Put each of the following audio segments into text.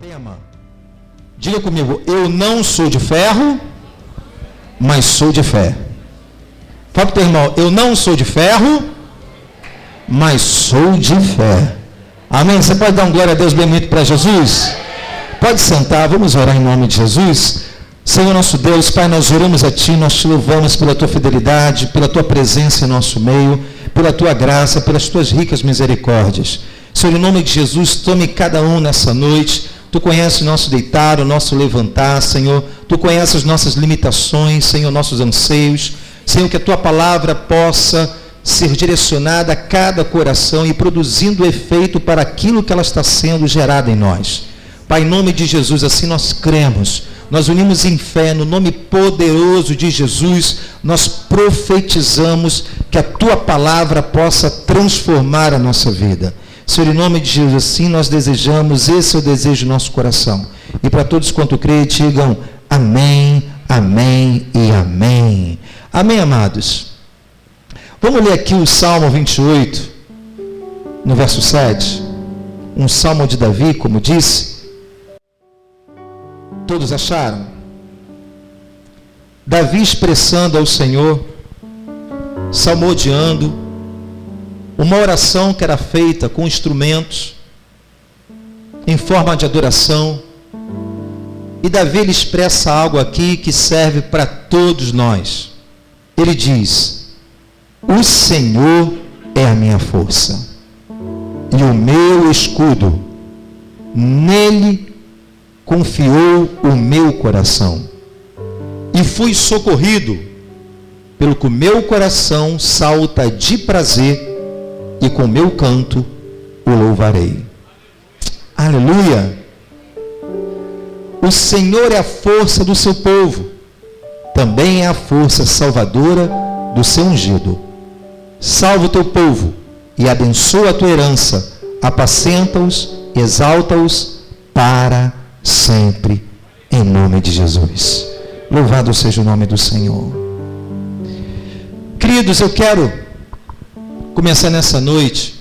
tema. Diga comigo, eu não sou de ferro, mas sou de fé. Fala para o teu irmão, eu não sou de ferro, mas sou de fé. Amém? Você pode dar um glória a Deus bem muito para Jesus? Pode sentar, vamos orar em nome de Jesus. Senhor nosso Deus, Pai, nós oramos a Ti, nós Te louvamos pela Tua fidelidade, pela Tua presença em nosso meio, pela Tua graça, pelas Tuas ricas misericórdias. Senhor, em nome de Jesus, tome cada um nessa noite. Tu conheces o nosso deitar, o nosso levantar, Senhor. Tu conheces as nossas limitações, Senhor, nossos anseios. Senhor, que a Tua palavra possa ser direcionada a cada coração e produzindo efeito para aquilo que ela está sendo gerada em nós. Pai, em nome de Jesus, assim nós cremos. Nós unimos em fé, no nome poderoso de Jesus, nós profetizamos que a Tua palavra possa transformar a nossa vida. Senhor, em nome de Jesus, assim nós desejamos, esse é o desejo do nosso coração. E para todos quanto creem, digam amém, amém e amém. Amém, amados? Vamos ler aqui o Salmo 28, no verso 7. Um salmo de Davi, como disse. Todos acharam? Davi expressando ao Senhor, salmodiando, uma oração que era feita com instrumentos, em forma de adoração. E Davi ele expressa algo aqui que serve para todos nós. Ele diz: o Senhor é a minha força e o meu escudo, nele confiou o meu coração, e fui socorrido, pelo que o meu coração salta de prazer, e com o meu canto o louvarei. Aleluia! O Senhor é a força do seu povo, também é a força salvadora do seu ungido. Salva o teu povo e abençoa a tua herança, apacenta-os, exalta-os para sempre, em nome de Jesus. Louvado seja o nome do Senhor. Queridos, eu quero começar nessa noite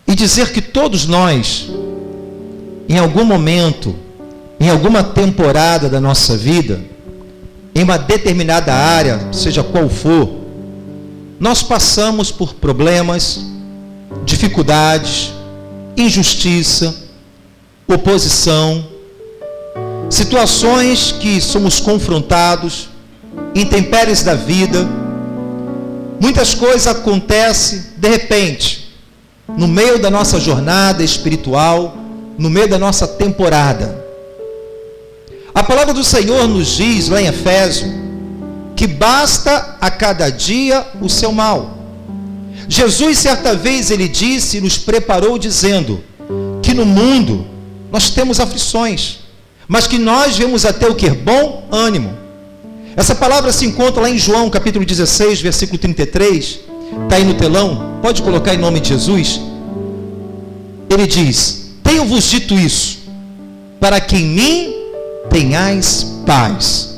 e dizer que todos nós, em algum momento, em alguma temporada da nossa vida, em uma determinada área, seja qual for, nós passamos por problemas, dificuldades, injustiça, oposição, situações que somos confrontados, intempéries da vida. Muitas coisas acontecem de repente, no meio da nossa jornada espiritual, no meio da nossa temporada. A palavra do Senhor nos diz, lá em Efésios, que basta a cada dia o seu mal. Jesus, certa vez, ele disse e nos preparou dizendo que no mundo nós temos aflições, mas que nós vemos até o que? Bom ânimo. Essa palavra se encontra lá em João, capítulo 16, versículo 33. Está aí no telão, pode colocar em nome de Jesus. Ele diz: tenho-vos dito isso, para que em mim tenhais paz.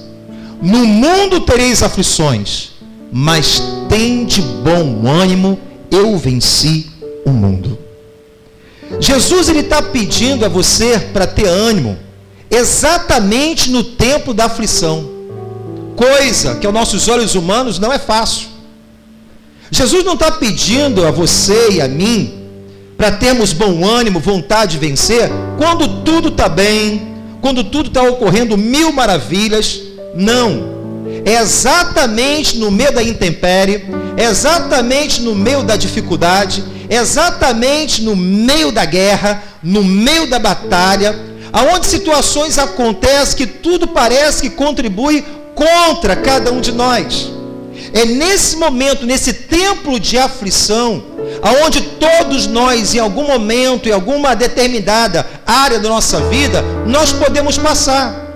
No mundo tereis aflições, mas tende bom ânimo, eu venci o mundo. Jesus ele está pedindo a você para ter ânimo, exatamente no tempo da aflição, coisa que aos nossos olhos humanos não é fácil. Jesus não está pedindo a você e a mim para termos bom ânimo, vontade de vencer, quando tudo está bem, quando tudo está ocorrendo mil maravilhas. Não, é exatamente no meio da intempérie, é exatamente no meio da dificuldade, é exatamente no meio da guerra, no meio da batalha, aonde situações acontecem que tudo parece que contribui contra cada um de nós. É nesse momento, nesse tempo de aflição, aonde todos nós, em algum momento, em alguma determinada área da nossa vida, nós podemos passar.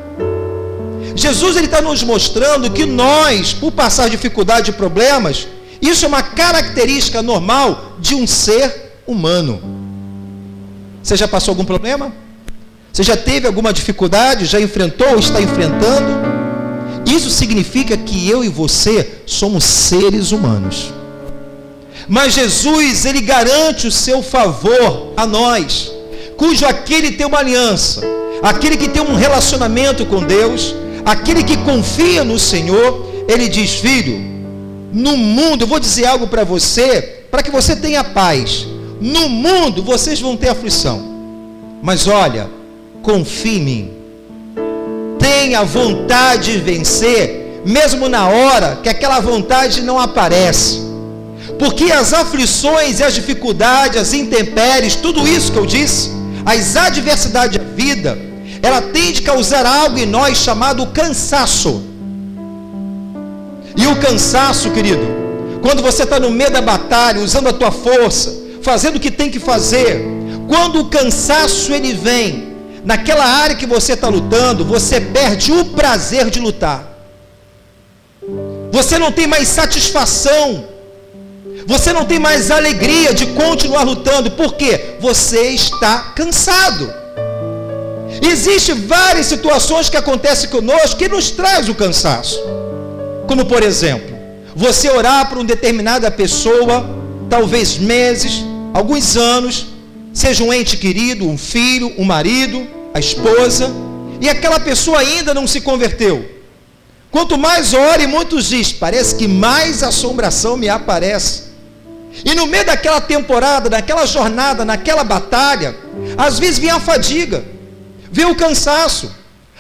Jesus ele está nos mostrando que nós, por passar dificuldade e problemas, isso é uma característica normal de um ser humano. Você já passou algum problema? Você já teve alguma dificuldade? Já enfrentou ou está enfrentando? Isso significa que eu e você somos seres humanos. Mas Jesus, ele garante o seu favor a nós. cujo aquele tem uma aliança, aquele que tem um relacionamento com Deus, aquele que confia no Senhor, ele diz: filho, no mundo, eu vou dizer algo para você, para que você tenha paz. No mundo vocês vão ter aflição, mas olha, confie em mim, tenha vontade de vencer, mesmo na hora que aquela vontade não aparece, porque as aflições e as dificuldades, as intempéries, tudo isso que eu disse, as adversidades da vida, ela tende a causar algo em nós chamado cansaço. E o cansaço, querido, quando você está no meio da batalha, usando a tua força, fazendo o que tem que fazer, quando o cansaço ele vem, naquela área que você está lutando, você perde o prazer de lutar, você não tem mais satisfação, você não tem mais alegria de continuar lutando, porque você está cansado. Existem várias situações que acontecem conosco que nos traz o cansaço, como por exemplo, você orar por uma determinada pessoa, talvez meses, alguns anos, seja um ente querido, um filho, um marido, a esposa, e aquela pessoa ainda não se converteu. Quanto mais ore, muitos dizem, parece que mais assombração me aparece. E no meio daquela temporada, naquela jornada, naquela batalha, às vezes vem a fadiga, vem o cansaço,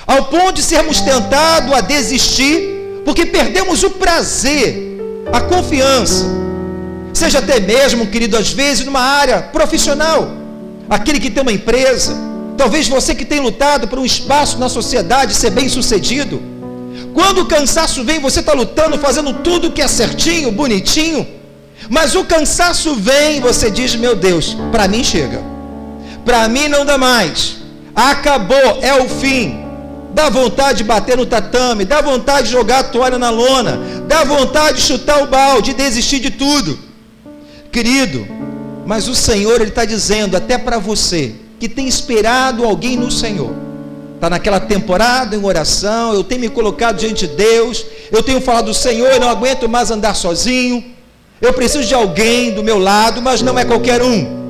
ao ponto de sermos tentados a desistir, porque perdemos o prazer, a confiança, seja até mesmo, querido, às vezes numa área profissional, aquele que tem uma empresa, talvez você que tem lutado por um espaço na sociedade, ser bem sucedido, quando o cansaço vem, você está lutando, fazendo tudo que é certinho, bonitinho, mas o cansaço vem e você diz, meu Deus, para mim chega, para mim não dá mais, acabou, é o fim. Dá vontade de bater no tatame, dá vontade de jogar a toalha na lona, dá vontade de chutar o balde, de desistir de tudo. Querido, mas o Senhor, Ele está dizendo até para você, que tem esperado alguém no Senhor, está naquela temporada em oração, eu tenho me colocado diante de Deus, eu tenho falado, Senhor, eu não aguento mais andar sozinho, eu preciso de alguém do meu lado, mas não é qualquer um.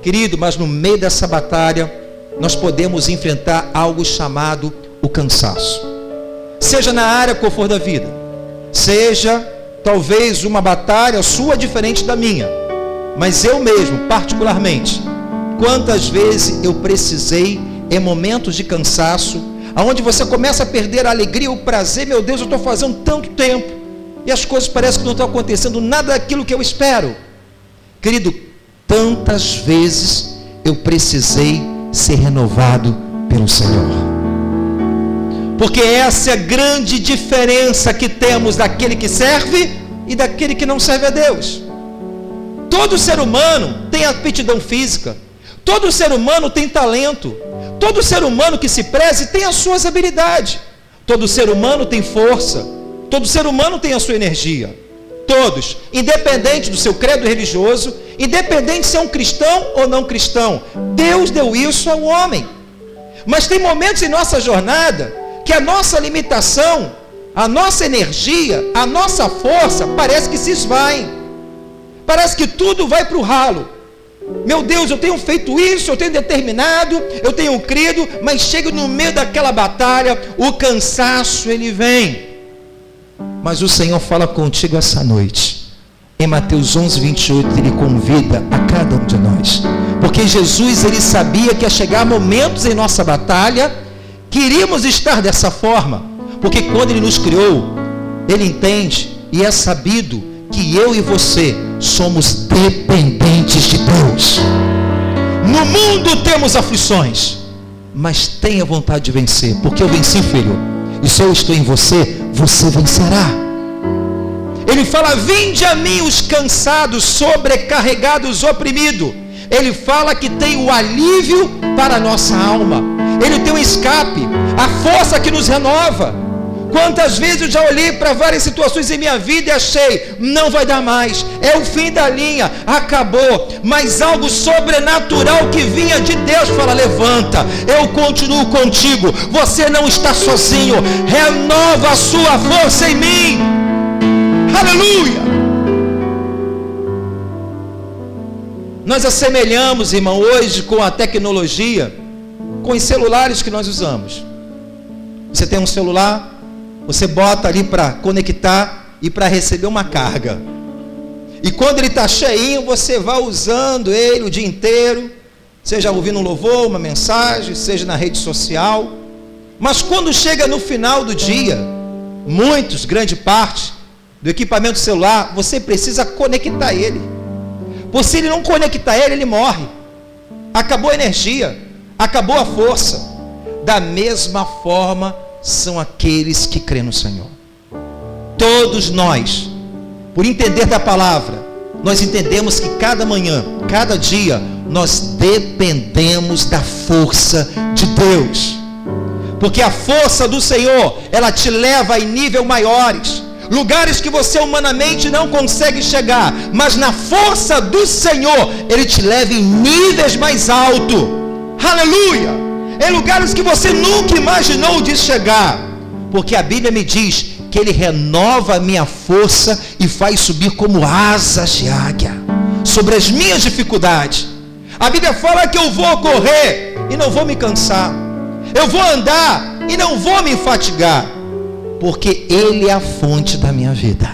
Querido, mas no meio dessa batalha, nós podemos enfrentar algo chamado o cansaço, seja na área qual for da vida, seja talvez uma batalha sua diferente da minha, mas eu mesmo, particularmente, quantas vezes eu precisei, em momentos de cansaço, aonde você começa a perder a alegria, o prazer, meu Deus, eu estou fazendo tanto tempo, e as coisas parecem que não estão acontecendo, nada daquilo que eu espero. Querido, tantas vezes eu precisei ser renovado pelo Senhor, porque essa é a grande diferença que temos daquele que serve e daquele que não serve a Deus. Todo ser humano tem aptidão física, todo ser humano tem talento, todo ser humano que se preze tem as suas habilidades, todo ser humano tem força, todo ser humano tem a sua energia, todos, independente do seu credo religioso, independente se é um cristão ou não cristão, Deus deu isso ao homem. Mas tem momentos em nossa jornada que a nossa limitação, a nossa energia, a nossa força parece que se esvaem, parece que tudo vai para o ralo. Meu Deus, eu tenho feito isso, eu tenho determinado, eu tenho crido, mas chega no meio daquela batalha, o cansaço ele vem. Mas o Senhor fala contigo essa noite. Em Mateus 11, 28, Ele convida a cada um de nós. Porque Jesus, Ele sabia que ia chegar momentos em nossa batalha, que iríamos estar dessa forma. Porque quando Ele nos criou, Ele entende e é sabido que eu e você somos dependentes de Deus. No mundo temos aflições, mas tenha vontade de vencer, porque eu venci, filho. E se eu estou em você, você vencerá. Ele fala, vinde a mim os cansados, sobrecarregados, oprimidos. Ele fala que tem o alívio para a nossa alma. Ele tem um escape, a força que nos renova. Quantas vezes eu já olhei para várias situações em minha vida e achei, não vai dar mais, é o fim da linha, acabou. Mas algo sobrenatural que vinha de Deus fala, levanta, eu continuo contigo, você não está sozinho, renova a sua força em mim. Aleluia! Nós assemelhamos, irmão, hoje com a tecnologia, com os celulares que nós usamos. Você tem um celular, você bota ali para conectar e para receber uma carga. E quando ele está cheinho, você vai usando ele o dia inteiro, seja ouvindo um louvor, uma mensagem, seja na rede social. Mas quando chega no final do dia, grande parte do equipamento celular, você precisa conectar ele. Porque se ele não conectar ele morre. Acabou a energia, acabou a força. Da mesma forma são aqueles que crêem no Senhor. Todos nós, por entender da palavra, nós entendemos que cada manhã, cada dia, nós dependemos da força de Deus. Porque a força do Senhor, ela te leva em níveis maiores, lugares que você humanamente não consegue chegar, mas na força do Senhor, Ele te leva em níveis mais altos. Aleluia! Em lugares que você nunca imaginou de chegar, porque a Bíblia me diz que Ele renova a minha força e faz subir como asas de águia sobre as minhas dificuldades. A Bíblia fala que eu vou correr e não vou me cansar, eu vou andar e não vou me fatigar, porque Ele é a fonte da minha vida.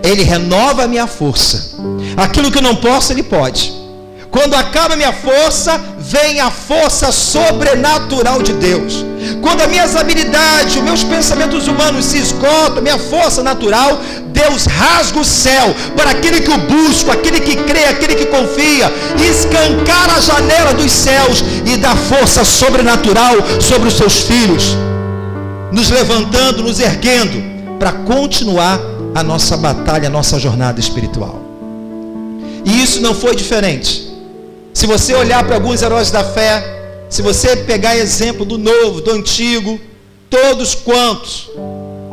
Ele renova a minha força. Aquilo que eu não posso, Ele pode. Quando acaba a minha força, vem a força sobrenatural de Deus. Quando as minhas habilidades, os meus pensamentos humanos se esgotam, minha força natural, Deus rasga o céu para aquele que o busca, aquele que crê, aquele que confia, escancara a janela dos céus e dá força sobrenatural sobre os seus filhos, nos levantando, nos erguendo para continuar a nossa batalha, a nossa jornada espiritual. E isso não foi diferente. Se você olhar para alguns heróis da fé, se você pegar exemplo do novo, do antigo, todos quantos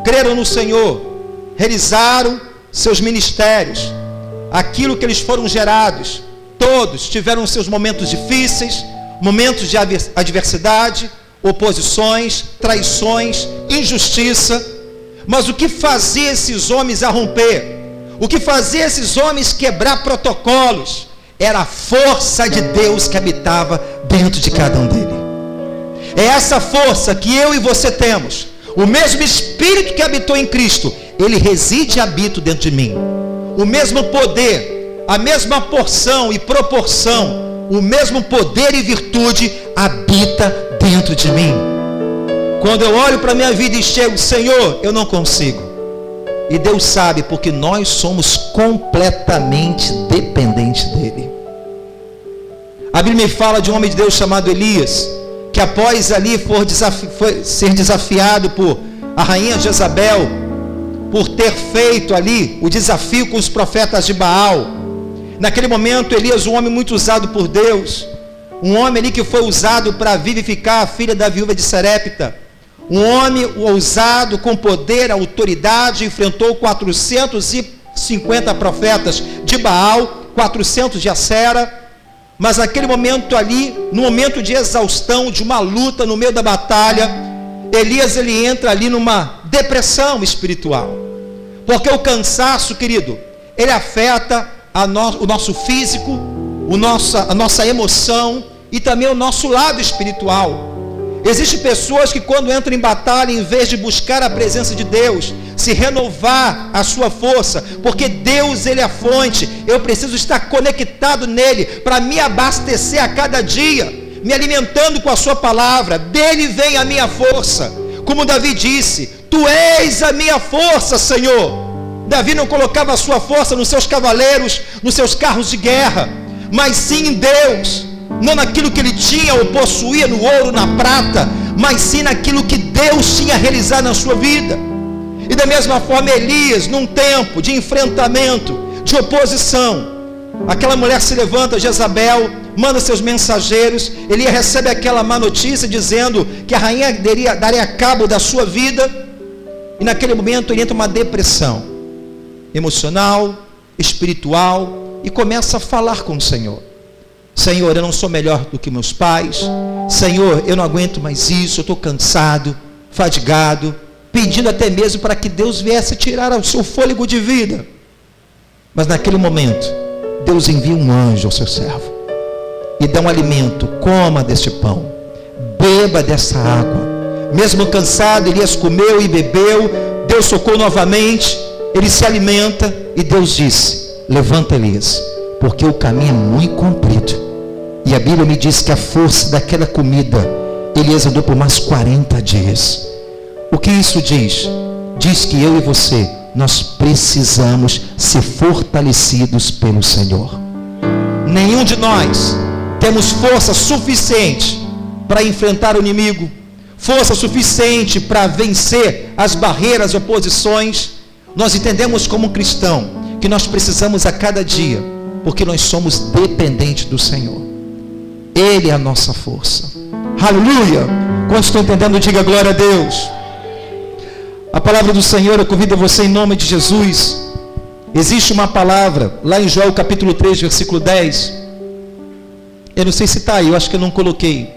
creram no Senhor, realizaram seus ministérios, aquilo que eles foram gerados, todos tiveram seus momentos difíceis, momentos de adversidade, oposições, traições, injustiça. Mas o que fazia esses homens a romper? O que fazia esses homens quebrar protocolos? Era a força de Deus que habitava dentro de cada um deles. É essa força que eu e você temos. O mesmo Espírito que habitou em Cristo, Ele reside e habita dentro de mim. O mesmo poder, a mesma porção e proporção, o mesmo poder e virtude habita dentro de mim. Quando eu olho para a minha vida e chego, Senhor, eu não consigo. E Deus sabe, porque nós somos completamente dependentes dEle. A Bíblia me fala de um homem de Deus chamado Elias, que após ali foi ser desafiado por a rainha Jezabel, por ter feito ali o desafio com os profetas de Baal. Naquele momento, Elias, um homem muito usado por Deus, um homem ali que foi usado para vivificar a filha da viúva de Serepta, um homem ousado, com poder, autoridade, enfrentou 450 profetas de Baal, 400 de Acera. Mas naquele momento ali, no momento de exaustão, de uma luta no meio da batalha, Elias, ele entra ali numa depressão espiritual. Porque o cansaço, querido, ele afeta o nosso físico, a nossa emoção e também o nosso lado espiritual. Existem pessoas que quando entram em batalha, em vez de buscar a presença de Deus, se renovar a sua força, porque Deus, Ele é a fonte, eu preciso estar conectado nele, para me abastecer a cada dia, me alimentando com a sua palavra, dele vem a minha força. Como Davi disse, Tu és a minha força, Senhor. Davi não colocava a sua força nos seus cavaleiros, nos seus carros de guerra, mas sim em Deus. Não naquilo que ele tinha ou possuía, no ouro, na prata, mas sim naquilo que Deus tinha realizado na sua vida. E da mesma forma Elias, num tempo de enfrentamento, de oposição, aquela mulher se levanta, Jezabel, manda seus mensageiros, Elias recebe aquela má notícia dizendo que a rainha daria cabo da sua vida, e naquele momento ele entra uma depressão emocional, espiritual, e começa a falar com o Senhor. Senhor, eu não sou melhor do que meus pais. Senhor, eu não aguento mais isso, eu estou cansado, fadigado, pedindo até mesmo para que Deus viesse tirar o seu fôlego de vida. Mas naquele momento, Deus envia um anjo ao seu servo e dá um alimento. Coma deste pão, beba dessa água. Mesmo cansado, Elias comeu e bebeu. Deus tocou novamente, ele se alimenta e Deus disse: levanta, Elias, porque o caminho é muito comprido. E a Bíblia me diz que a força daquela comida, Elias andou por mais 40 dias. O que isso diz? Diz que eu e você, nós precisamos ser fortalecidos pelo Senhor. Nenhum de nós temos força suficiente para enfrentar o inimigo, força suficiente para vencer as barreiras e oposições. Nós entendemos como cristão que nós precisamos a cada dia, porque nós somos dependentes do Senhor. Ele é a nossa força. Aleluia! Quantos estão entendendo? Diga glória a Deus. A palavra do Senhor, eu convido você em nome de Jesus. Existe uma palavra lá em Joel capítulo 3, versículo 10. Eu não sei se está aí, eu acho que eu não coloquei.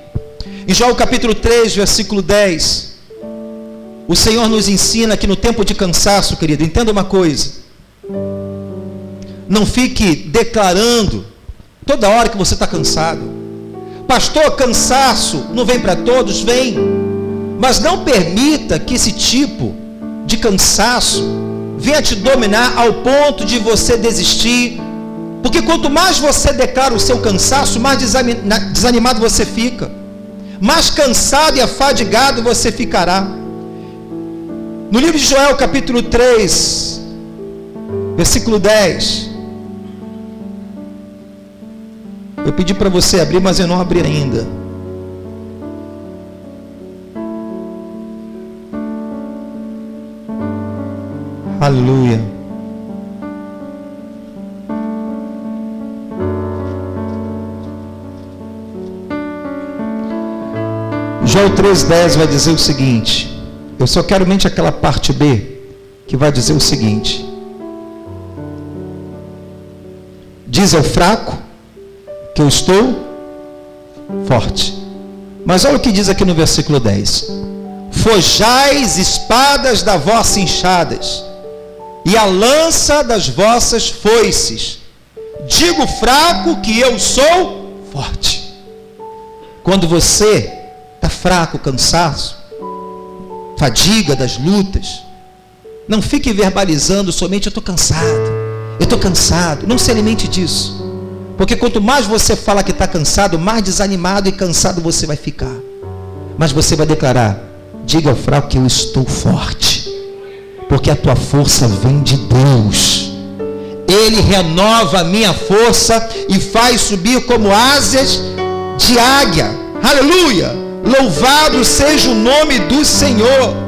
Em Joel capítulo 3, versículo 10, o Senhor nos ensina que no tempo de cansaço, querido, entenda uma coisa: não fique declarando toda hora que você está cansado. Pastor, cansaço não vem para todos? Vem. Mas não permita que esse tipo de cansaço venha te dominar ao ponto de você desistir. Porque quanto mais você declara o seu cansaço, mais desanimado você fica, mais cansado e afadigado você ficará. No livro de Joel capítulo 3, versículo 10, eu pedi para você abrir, mas eu não abri ainda. Aleluia. Joel 3,10 vai dizer o seguinte. Eu só quero mente aquela parte B, que vai dizer o seguinte: diz ao fraco que eu estou forte. Mas olha o que diz aqui no versículo 10: forjais espadas da vossa enxadas, e a lança das vossas foices. Digo fraco que eu sou forte. Quando você está fraco, cansaço, fadiga das lutas, não fique verbalizando somente: eu estou cansado. Não se alimente disso. Porque quanto mais você fala que está cansado, mais desanimado e cansado você vai ficar. Mas você vai declarar: diga ao fraco que eu estou forte, porque a tua força vem de Deus. Ele renova a minha força e faz subir como asas de águia. Aleluia! Louvado seja o nome do Senhor.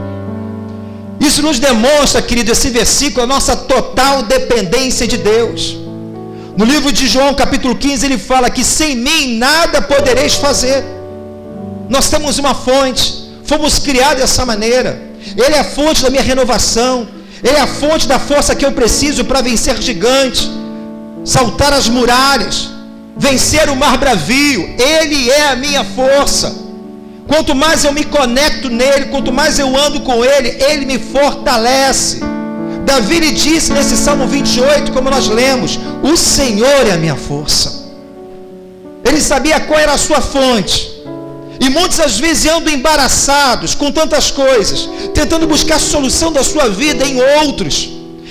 Isso nos demonstra, querido, esse versículo, a nossa total dependência de Deus. No livro de João capítulo 15, ele fala que sem mim nada podereis fazer. Nós temos uma fonte, fomos criados dessa maneira. Ele é a fonte da minha renovação, Ele é a fonte da força que eu preciso para vencer gigantes, saltar as muralhas, vencer o mar bravio. Ele é a minha força. Quanto mais eu me conecto nele, quanto mais eu ando com ele, ele me fortalece. Davi lhe disse nesse Salmo 28, como nós lemos: o Senhor é a minha força. Ele sabia qual era a sua fonte. E muitos às vezes andam embaraçados com tantas coisas, tentando buscar solução da sua vida em outros,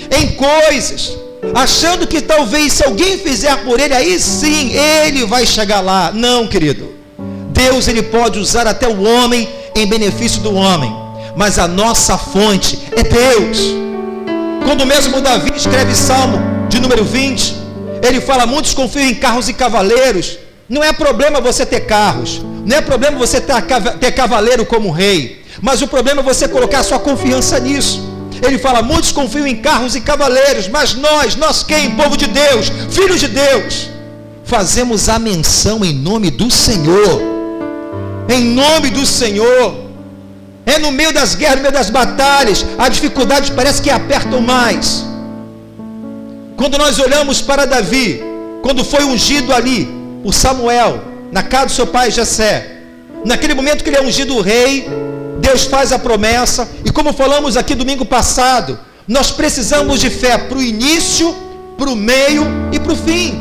em coisas, achando que talvez se alguém fizer por ele, aí sim ele vai chegar lá. Não, querido. Deus, ele pode usar até o homem em benefício do homem, mas a nossa fonte é Deus. Quando mesmo Davi escreve Salmo de número 20, ele fala: muitos confiam em carros e cavaleiros. Não é problema você ter carros, não é problema você ter cavaleiro como rei, mas o problema é você colocar sua confiança nisso. Ele fala: muitos confiam em carros e cavaleiros, mas nós quem? Povo de Deus, filhos de Deus, fazemos a menção em nome do Senhor. Em nome do Senhor. É no meio das guerras, no meio das batalhas, a dificuldade parece que apertam mais. Quando nós olhamos para Davi, quando foi ungido ali por Samuel, na casa do seu pai Jessé, naquele momento que ele é ungido o rei, Deus faz a promessa, e como falamos aqui domingo passado, nós precisamos de fé para o início, para o meio e para o fim.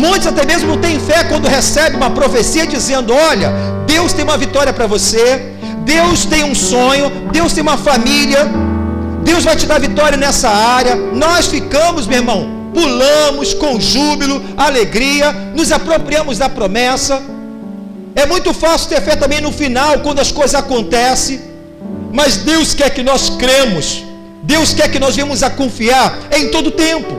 Muitos até mesmo não têm fé quando recebem uma profecia dizendo: olha, Deus tem uma vitória para você, Deus tem um sonho, Deus tem uma família, Deus vai te dar vitória nessa área. Nós ficamos, meu irmão, pulamos com júbilo, alegria, nos apropriamos da promessa. É muito fácil ter fé também no final, quando as coisas acontecem, mas Deus quer que nós cremos, Deus quer que nós venhamos a confiar em todo tempo.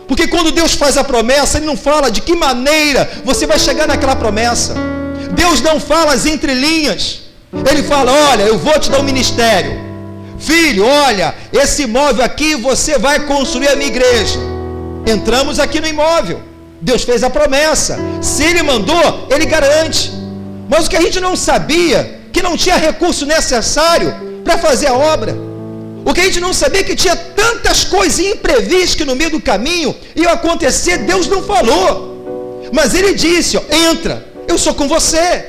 Porque quando Deus faz a promessa, Ele não fala de que maneira você vai chegar naquela promessa. Deus não fala as entrelinhas. Ele fala: olha, eu vou te dar um ministério. Filho, olha, esse imóvel aqui você vai construir a minha igreja. Entramos aqui no imóvel. Deus fez a promessa. Se Ele mandou, Ele garante. Mas o que a gente não sabia, que não tinha recurso necessário para fazer a obra. O que a gente não sabia, que tinha tantas coisas imprevistas que no meio do caminho iam acontecer. Deus não falou, mas Ele disse: ó, entra, eu sou com você.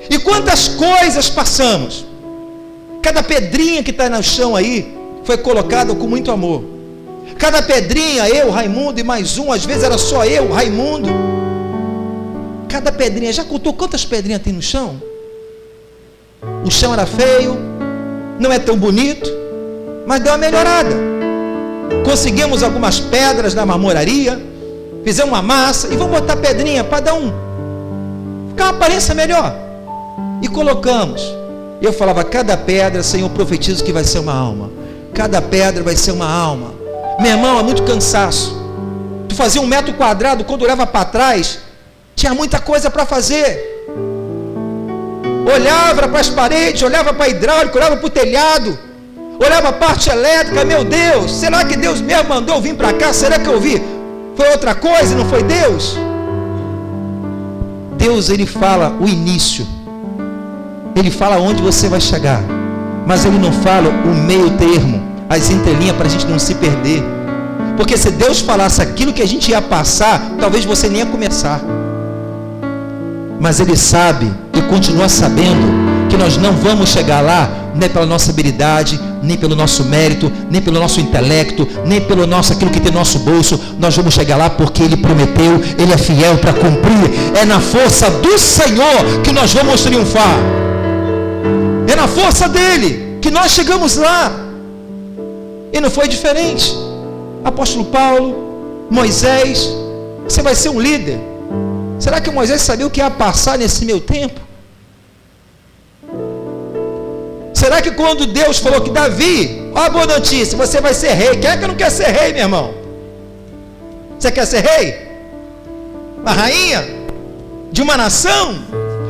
E quantas coisas passamos. Cada pedrinha que está no chão aí foi colocada com muito amor. Cada pedrinha, eu, Raimundo e mais um, às vezes era só eu, Raimundo. Cada pedrinha, já contou quantas pedrinhas tem no chão? O chão era feio, não é tão bonito, mas deu uma melhorada. Conseguimos algumas pedras na marmoraria, fizemos uma massa e vamos botar pedrinha para dar ficar uma aparência melhor. E colocamos. E eu falava: cada pedra, Senhor, profetizo que vai ser uma alma. Cada pedra vai ser uma alma. Meu irmão, é muito cansaço. Tu fazia 1 metro quadrado, quando olhava para trás, tinha muita coisa para fazer. Olhava para as paredes, olhava para a hidráulica, olhava para o telhado, olhava a parte elétrica. Meu Deus, será que Deus mesmo mandou eu vir para cá? Será que eu vi? Foi outra coisa, não foi Deus? Deus, Ele fala o início, Ele fala onde você vai chegar, mas Ele não fala o meio termo, as entrelinhas, para a gente não se perder. Porque se Deus falasse aquilo que a gente ia passar, talvez você nem ia começar. Mas Ele sabe e continua sabendo que nós não vamos chegar lá nem pela nossa habilidade, nem pelo nosso mérito, nem pelo nosso intelecto, nem pelo nosso aquilo que tem no nosso bolso. Nós vamos chegar lá porque Ele prometeu, Ele é fiel para cumprir. É na força do Senhor que nós vamos triunfar. É na força dEle que nós chegamos lá. E não foi diferente. Apóstolo Paulo, Moisés, você vai ser um líder. Será que Moisés sabia o que ia passar nesse meio tempo? Será que quando Deus falou que Davi, ó a boa notícia, você vai ser rei. Quem é que não quer ser rei, meu irmão? Você quer ser rei? Uma rainha? De uma nação?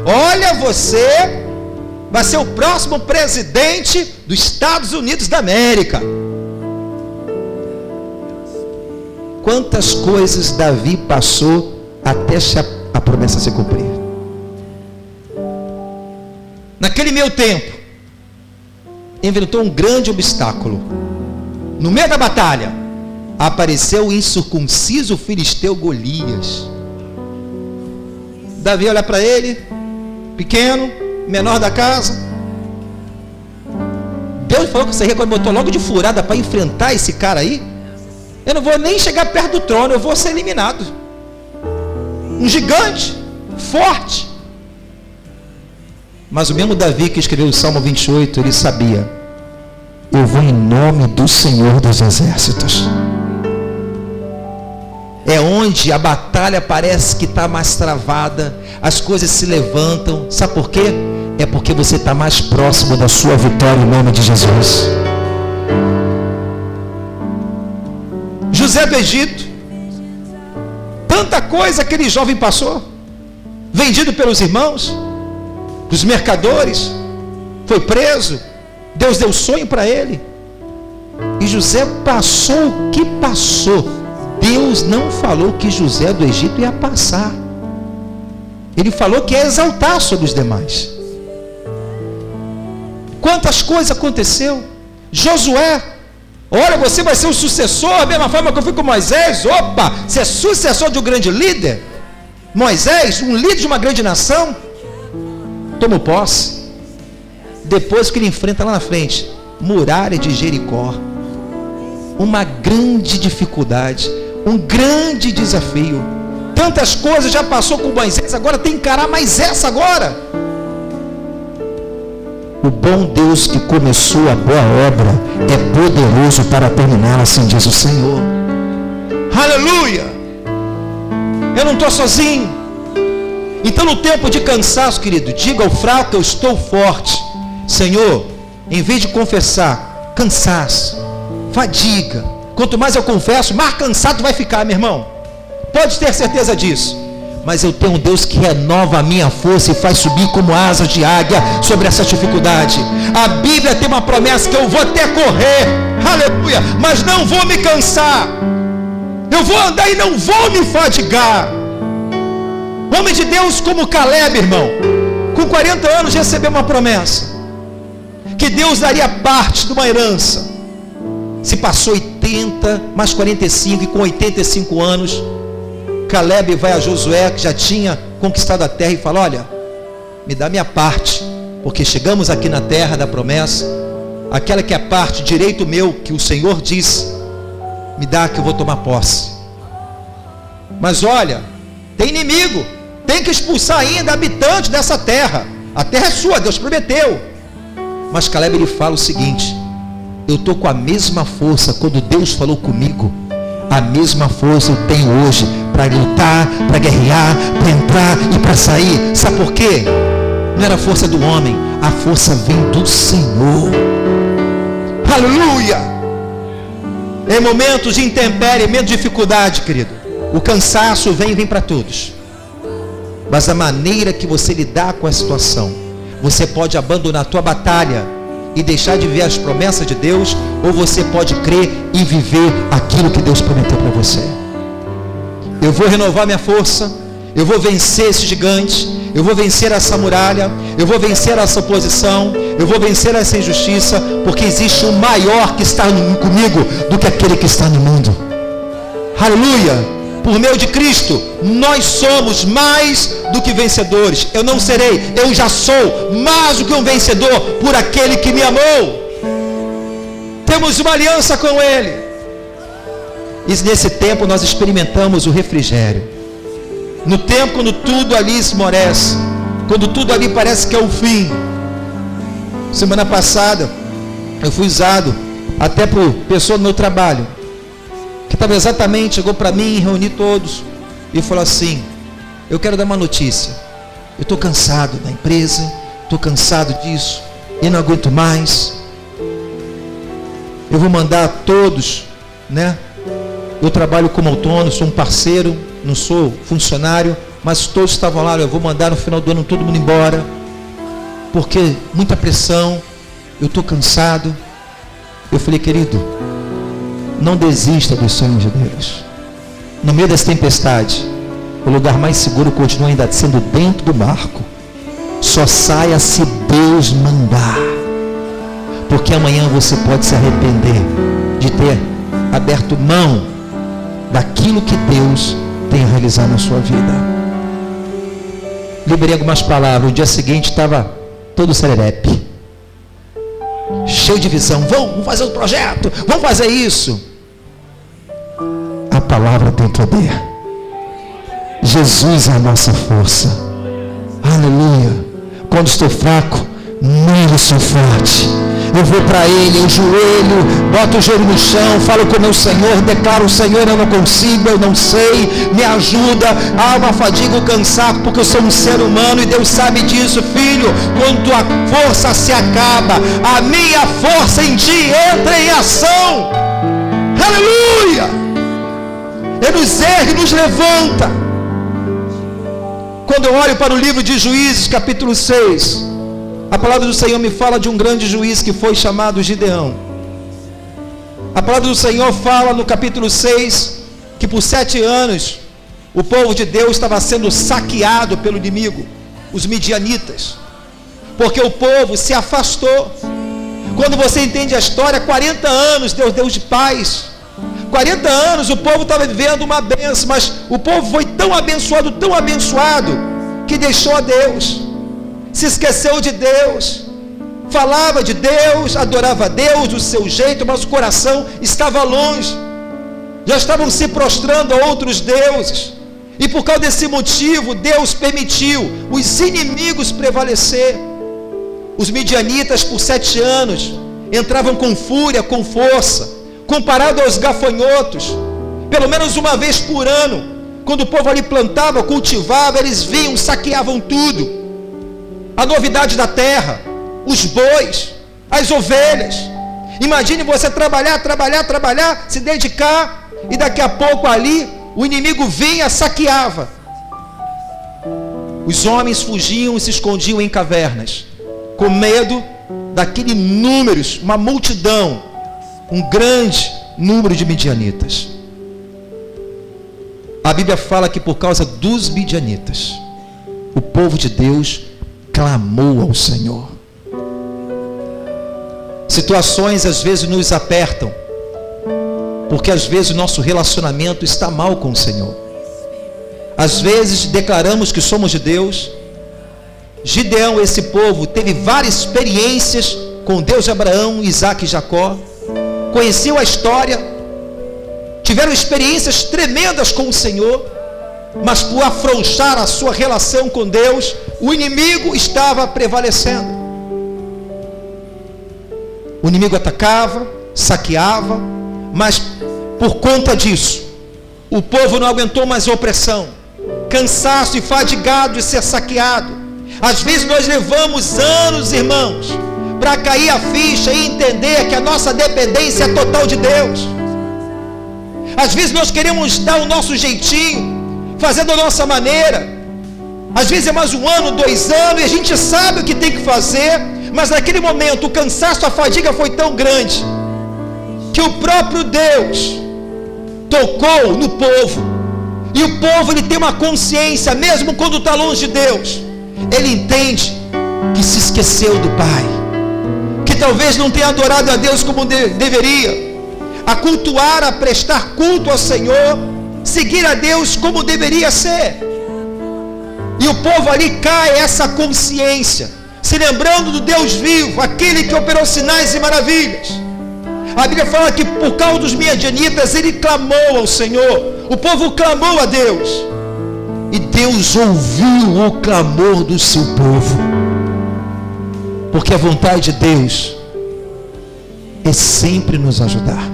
Olha, você vai ser o próximo presidente dos Estados Unidos da América. Quantas coisas Davi passou até a promessa se cumprir. Naquele meio tempo, inventou um grande obstáculo. No meio da batalha, apareceu o incircunciso filisteu Golias. Davi olha para ele, pequeno, menor da casa. Deus falou que você botou logo de furada para enfrentar esse cara aí. Eu não vou nem chegar perto do trono, eu vou ser eliminado. Um gigante, forte. Mas o mesmo Davi que escreveu o Salmo 28, ele sabia: eu vou em nome do Senhor dos Exércitos. É onde a batalha parece que está mais travada, as coisas se levantam. Sabe por quê? É porque você está mais próximo da sua vitória em nome de Jesus. José do Egito, tanta coisa aquele jovem passou, vendido pelos irmãos, dos mercadores, foi preso, Deus deu sonho para ele, e José passou o que passou. Deus não falou que José do Egito ia passar, Ele falou que ia exaltar sobre os demais. Quantas coisas aconteceu. Josué, olha, você vai ser o sucessor, da mesma forma que eu fui com Moisés. Opa, você é sucessor de um grande líder. Moisés, um líder de uma grande nação, tomou posse. Depois que ele enfrenta lá na frente, muralha de Jericó, uma grande dificuldade, um grande desafio. tantas coisas, já passou com Moisés, agora tem que encarar mais essa agora. O bom Deus que começou a boa obra é poderoso para terminar, assim diz o Senhor. Aleluia! Eu não estou sozinho. Então no tempo de cansaço, querido, diga ao fraco que eu estou forte. Senhor, em vez de confessar cansaço, fadiga, quanto mais eu confesso, mais cansado vai ficar, meu irmão. Pode ter certeza disso. Mas eu tenho um Deus que renova a minha força e faz subir como asas de águia sobre essa dificuldade. A Bíblia tem uma promessa que eu vou até correr, aleluia, mas não vou me cansar. Eu vou andar e não vou me fadigar. Homem de Deus como Caleb, irmão, com 40 anos recebeu uma promessa, que Deus daria parte de uma herança. Se passou 80, mais 45, e com 85 anos, Caleb vai a Josué, que já tinha conquistado a terra, e fala: olha, me dá minha parte, porque chegamos aqui na terra da promessa, aquela que é a parte, direito meu, que o Senhor disse, me dá que eu vou tomar posse. Mas olha, tem inimigo, tem que expulsar ainda habitantes dessa terra, a terra é sua, Deus prometeu. Mas Caleb, ele fala o seguinte: eu estou com a mesma força quando Deus falou comigo, a mesma força eu tenho hoje para lutar, para guerrear, para entrar e para sair. Sabe por quê? Não era a força do homem, a força vem do Senhor. Aleluia! Em momentos de intempérie, em momentos de dificuldade, querido, o cansaço vem para todos. Mas a maneira que você lidar com a situação, você pode abandonar a tua batalha e deixar de ver as promessas de Deus, ou você pode crer e viver aquilo que Deus prometeu para você. Eu vou renovar minha força, eu vou vencer esse gigante, eu vou vencer essa muralha, eu vou vencer essa oposição, eu vou vencer essa injustiça, porque existe um maior que está comigo do que aquele que está no mundo. Aleluia! Por meio de Cristo, nós somos mais do que vencedores. Eu não serei, eu já sou mais do que um vencedor por aquele que me amou. Temos uma aliança com Ele. E nesse tempo nós experimentamos o refrigério. No tempo quando tudo ali esmorece, quando tudo ali parece que é o fim. Semana passada eu fui usado até por pessoa do meu trabalho, que estava exatamente, chegou para mim, reuni todos e falou assim: eu quero dar uma notícia, eu estou cansado da empresa, estou cansado disso e não aguento mais. Eu vou mandar a todos, né? Eu trabalho como autônomo, sou um parceiro, não sou funcionário, mas todos estavam lá. Eu vou mandar no final do ano todo mundo embora, porque muita pressão, eu estou cansado. Eu falei: querido, não desista dos sonhos de Deus. No meio dessa tempestade, o lugar mais seguro continua ainda sendo dentro do barco. Só saia se Deus mandar, porque amanhã você pode se arrepender de ter aberto mão daquilo que Deus tem a realizar na sua vida. Liberei algumas palavras. O dia seguinte estava todo serelepe, cheio de visão. Vamos fazer um projeto, vamos fazer isso. A palavra tem poder. Jesus é a nossa força. Aleluia. Quando estou fraco, nele sou forte. Eu vou para Ele, eu joelho, boto o joelho no chão, falo com o meu Senhor, declaro: o Senhor, eu não consigo, eu não sei, me ajuda. Há uma fadiga, um cansaço, porque eu sou um ser humano e Deus sabe disso. Filho, quando tua força se acaba, a minha força em ti entra em ação. Aleluia! Ele nos ergue, nos levanta. Quando eu olho para o livro de Juízes, capítulo 6, a palavra do Senhor me fala de um grande juiz que foi chamado Gideão. A palavra do Senhor fala no capítulo 6 que por 7 anos o povo de Deus estava sendo saqueado pelo inimigo, os midianitas, porque o povo se afastou. Quando você entende a história, 40 anos Deus deu de paz. 40 anos o povo estava vivendo uma bênção, mas o povo foi tão abençoado, que deixou a Deus, se esqueceu de Deus, falava de Deus, adorava a Deus do seu jeito, mas o coração estava longe. Já estavam se prostrando a outros deuses. E por causa desse motivo, Deus permitiu os inimigos prevalecer. Os midianitas, por 7 anos, entravam com fúria, com força. Comparado aos gafanhotos, pelo menos uma vez por ano, quando o povo ali plantava, cultivava, eles vinham, saqueavam tudo. A novidade da terra, os bois, as ovelhas. Imagine você trabalhar, se dedicar, e daqui a pouco ali, o inimigo vinha, saqueava. Os homens fugiam e se escondiam em cavernas, com medo daquele números, uma multidão, um grande número de midianitas. A Bíblia fala que por causa dos midianitas, o povo de Deus clamou ao Senhor. Situações às vezes nos apertam, porque às vezes o nosso relacionamento está mal com o Senhor. Às vezes declaramos que somos de Deus. Gideão, esse povo, teve várias experiências com Deus de Abraão, Isaac e Jacó. Conheceu a história, tiveram experiências tremendas com o Senhor, mas por afrouxar a sua relação com Deus, o inimigo estava prevalecendo. O inimigo atacava, saqueava, mas por conta disso, o povo não aguentou mais a opressão, cansaço e fadigado de ser saqueado. Às vezes nós levamos anos, irmãos, para cair a ficha e entender que a nossa dependência é total de Deus. Às vezes nós queremos dar o nosso jeitinho, fazendo a nossa maneira. Às vezes é mais 1 ano, 2 anos, e a gente sabe o que tem que fazer, mas naquele momento o cansaço, a fadiga foi tão grande, que o próprio Deus tocou no povo. E o povo, ele tem uma consciência, mesmo quando está longe de Deus, ele entende que se esqueceu do Pai, que talvez não tenha adorado a Deus como deveria, a cultuar, a prestar culto ao Senhor, seguir a Deus como deveria ser. E o povo ali cai essa consciência, se lembrando do Deus vivo, aquele que operou sinais e maravilhas. A Bíblia fala que por causa dos midianitas, ele clamou ao Senhor, o povo clamou a Deus, e Deus ouviu o clamor do seu povo, porque a vontade de Deus é sempre nos ajudar,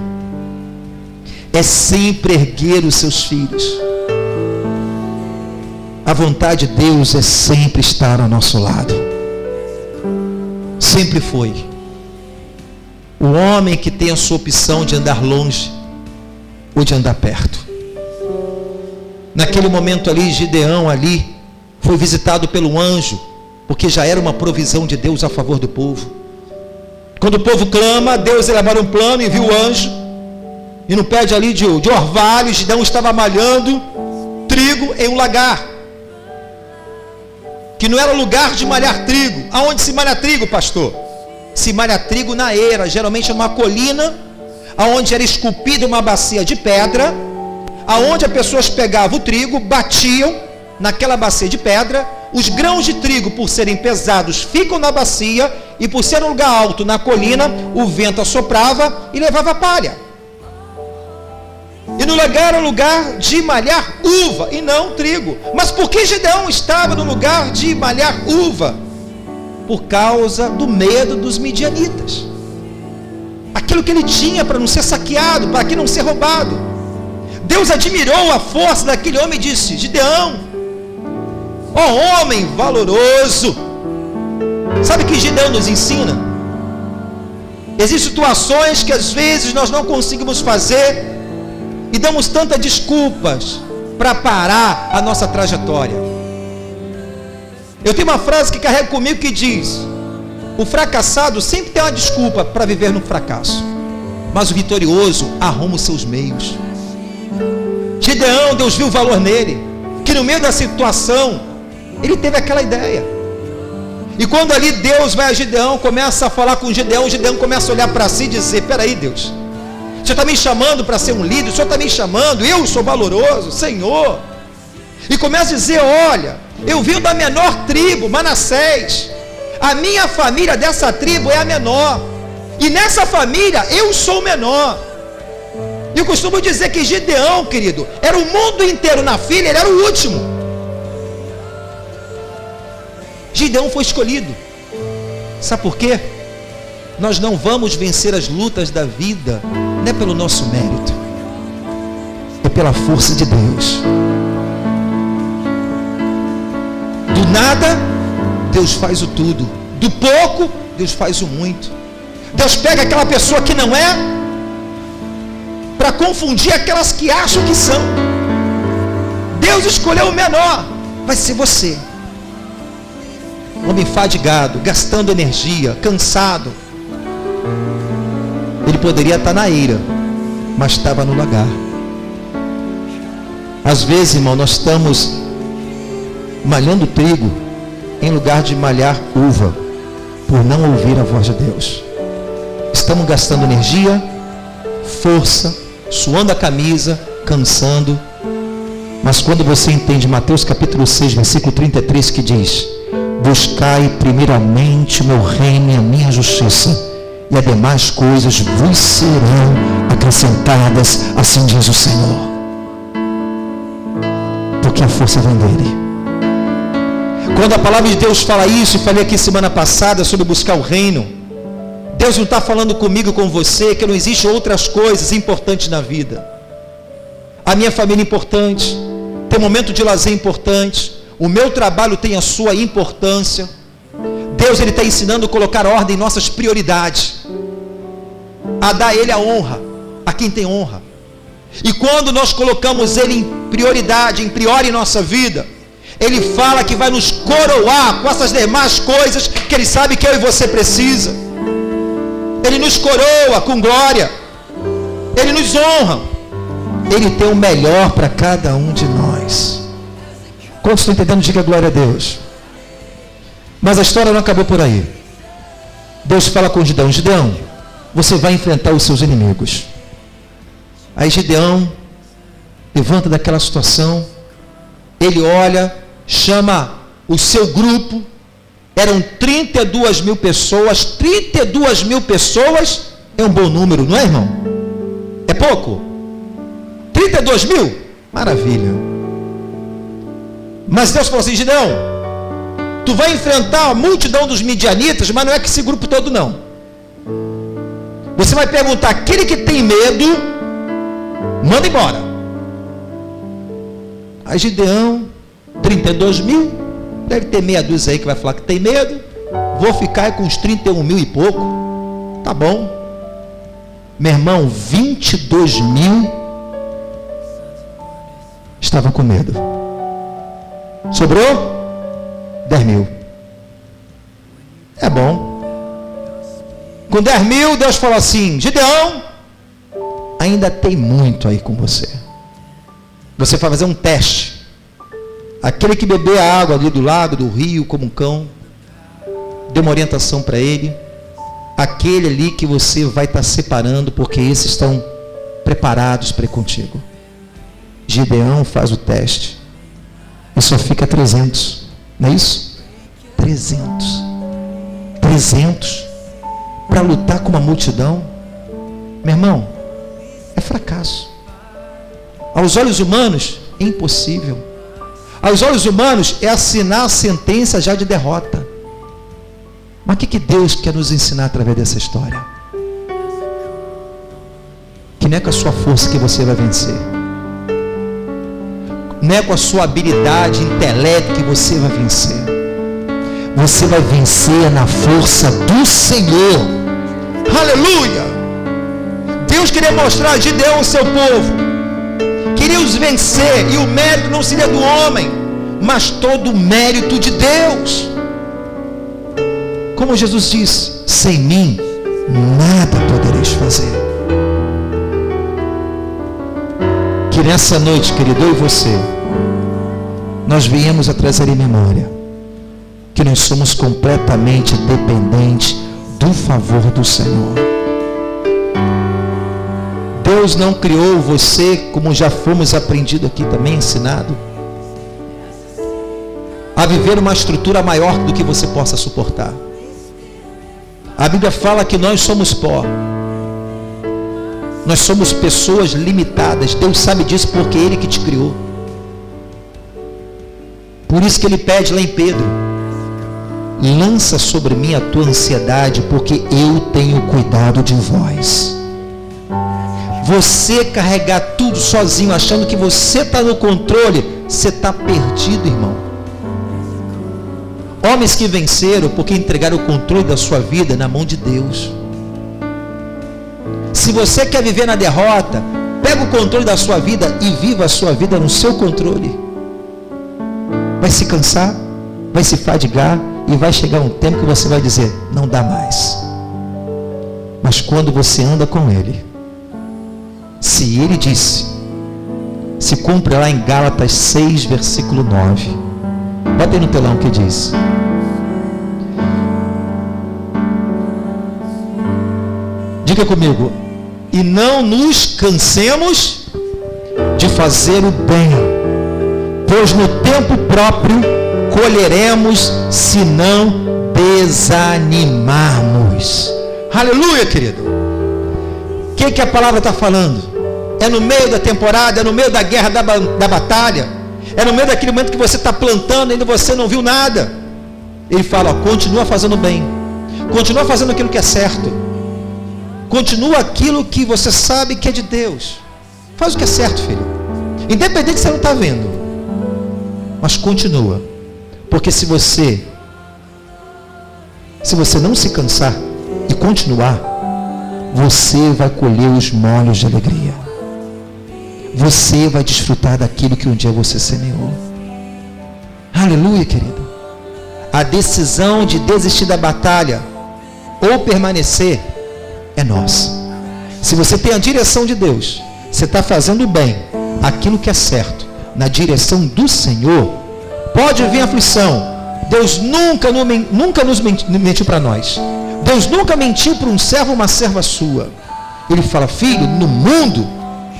é sempre erguer os seus filhos. A vontade de Deus é sempre estar ao nosso lado, sempre foi. O homem que tem a sua opção de andar longe ou de andar perto. Naquele momento ali, Gideão ali foi visitado pelo anjo, porque já era uma provisão de Deus a favor do povo. Quando o povo clama, Deus elabora um plano, envia o anjo, e no pé de ali de orvalho, Gideão estava malhando trigo em um lagar, que não era lugar de malhar trigo. Aonde se malha trigo, pastor? Se malha trigo na eira, geralmente numa colina, aonde era esculpida uma bacia de pedra, aonde as pessoas pegavam o trigo, batiam naquela bacia de pedra, os grãos de trigo, por serem pesados, ficam na bacia, e por ser um lugar alto na colina, o vento assoprava e levava palha. E no lugar era um lugar de malhar uva e não trigo. Mas por que Gideão estava no lugar de malhar uva? Por causa do medo dos midianitas. Aquilo que ele tinha para não ser saqueado, para que não ser roubado. Deus admirou a força daquele homem e disse: Gideão, ó homem valoroso. Sabe o que Gideão nos ensina? Existem situações que às vezes nós não conseguimos fazer e damos tantas desculpas para parar a nossa trajetória. Eu tenho uma frase que carrego comigo que diz: o fracassado sempre tem uma desculpa para viver no fracasso, mas o vitorioso arruma os seus meios. Gideão, Deus viu o valor nele, que no meio da situação ele teve aquela ideia. E quando ali Deus vai a Gideão, começa a falar com Gideão, Gideão começa a olhar para si e dizer: peraí, Deus, o Senhor está me chamando para ser um líder, o Senhor está me chamando, eu sou valoroso, Senhor. E começa a dizer: olha, eu vim da menor tribo, Manassés, a minha família dessa tribo é a menor, e nessa família eu sou o menor. E eu costumo dizer que Gideão, querido, era o mundo inteiro na fila, ele era o último. Gideão foi escolhido. Sabe por quê? Nós não vamos vencer as lutas da vida, não é pelo nosso mérito, é pela força de Deus. Do nada, Deus faz o tudo. Do pouco, Deus faz o muito. Deus pega aquela pessoa que não é, para confundir aquelas que acham que são. Deus escolheu o menor, vai ser você. Homem fadigado, gastando energia, cansado. Ele poderia estar na eira, mas estava no lagar. Às vezes, irmão, nós estamos malhando trigo em lugar de malhar uva, por não ouvir a voz de Deus. Estamos gastando energia, força, suando a camisa, cansando. Mas quando você entende Mateus capítulo 6, versículo 33, que diz: buscai primeiramente o meu reino e a minha justiça, e as demais coisas vos serão acrescentadas, assim diz o Senhor. Porque a força vem dele. Quando a palavra de Deus fala isso, e falei aqui semana passada sobre buscar o reino, Deus não está falando comigo, com você, que não existe outras coisas importantes na vida. A minha família é importante, ter momento de lazer é importante, o meu trabalho tem a sua importância. Deus, ele está ensinando a colocar ordem em nossas prioridades, a dar a ele a honra, a quem tem honra. E quando nós colocamos ele em prioridade, em priori em nossa vida, ele fala que vai nos coroar com essas demais coisas que ele sabe que eu e você precisa. Ele nos coroa com glória, ele nos honra, ele tem o melhor para cada um de nós. Quantos estão entendendo? Diga glória a Deus. Mas a história não acabou por aí. Deus fala com Gideão: Gideão, você vai enfrentar os seus inimigos. Aí Gideão levanta daquela situação, ele olha, chama o seu grupo. Eram 32 mil pessoas. 32 mil pessoas é um bom número, não é, irmão? É pouco? 32 mil? Maravilha. Mas Deus falou assim: Gideão, tu vai enfrentar a multidão dos midianitas, mas não é que esse grupo todo não. Você vai perguntar: aquele que tem medo, manda embora. Aí Gideão, 32 mil, deve ter meia dúzia aí que vai falar que tem medo. Vou ficar com uns 31 mil e pouco. Tá bom. Meu irmão, 22 mil estavam com medo. Sobrou 10 mil. É bom. Com 10 mil, Deus falou assim: Gideão, ainda tem muito aí com você. Você vai fazer um teste. Aquele que beber a água ali do lago, do rio, como um cão, dê uma orientação para ele. Aquele ali que você vai estar separando, porque esses estão preparados para ir contigo. Gideão faz o teste e só fica 300, não é isso? 300 para lutar com uma multidão. Meu irmão, é fracasso. Aos olhos humanos é impossível. Aos olhos humanos é assinar a sentença já de derrota. Mas o que Deus quer nos ensinar através dessa história? Que não é com a sua força que você vai vencer, não é com a sua habilidade, intelecto que você vai vencer. Você vai vencer na força do Senhor. Aleluia! Deus queria mostrar a Gideão, o seu povo, queria os vencer, e o mérito não seria do homem, mas todo o mérito de Deus. Como Jesus disse: sem mim nada podereis fazer. Que nessa noite, querido, eu e você, nós viemos a trazer em memória que nós somos completamente dependentes do favor do Senhor. Deus não criou você, como já fomos aprendido aqui também, ensinado, a viver uma estrutura maior do que você possa suportar. A Bíblia fala que nós somos pó. Nós somos pessoas limitadas. Deus sabe disso porque Ele que te criou. Por isso que Ele pede lá em Pedro: lança sobre mim a tua ansiedade, porque eu tenho cuidado de vós. Você carregar tudo sozinho, achando que você está no controle, você está perdido, irmão. Homens que venceram porque entregaram o controle da sua vida na mão de Deus. Se você quer viver na derrota, pega o controle da sua vida e viva a sua vida no seu controle. Vai se cansar, vai se fadigar, e vai chegar um tempo que você vai dizer: não dá mais. Mas quando você anda com Ele, se Ele disse, se cumpre lá em Gálatas 6, versículo 9. Bota aí no telão o que diz. Diga comigo: e não nos cansemos de fazer o bem, pois no tempo próprio colheremos se não desanimarmos. Aleluia, querido. O que a palavra está falando? É no meio da temporada, é no meio da guerra, da batalha, é no meio daquele momento que você está plantando, ainda você não viu nada. Ele fala: ó, continua fazendo bem, continua fazendo aquilo que é certo, continua aquilo que você sabe que é de Deus. Faz o que é certo, filho, independente se você não está vendo, mas continua. Porque se você não se cansar e continuar, você vai colher os molhos de alegria. Você vai desfrutar daquilo que um dia você semeou. Aleluia, querido. A decisão de desistir da batalha ou permanecer é nossa. Se você tem a direção de Deus, você está fazendo bem, aquilo que é certo, na direção do Senhor, pode vir aflição. Deus nunca nos mentiu para nós. Deus nunca mentiu para um servo ou uma serva sua. Ele fala: filho, no mundo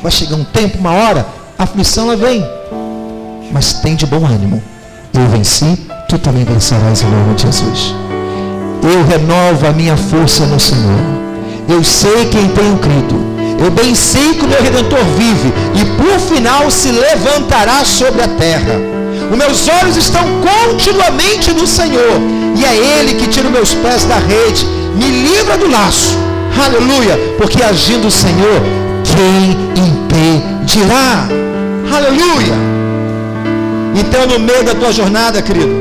vai chegar um tempo, uma hora, a aflição ela vem, mas tem de bom ânimo. Eu venci, tu também vencerás em nome de Jesus. Eu renovo a minha força no Senhor. Eu sei quem tenho crido. Eu bem sei que o meu Redentor vive, e por final se levantará sobre a terra. Os meus olhos estão continuamente no Senhor, e é Ele que tira os meus pés da rede, me livra do laço. Aleluia, porque agindo o Senhor, quem impedirá? Aleluia. Então, no meio da tua jornada, querido,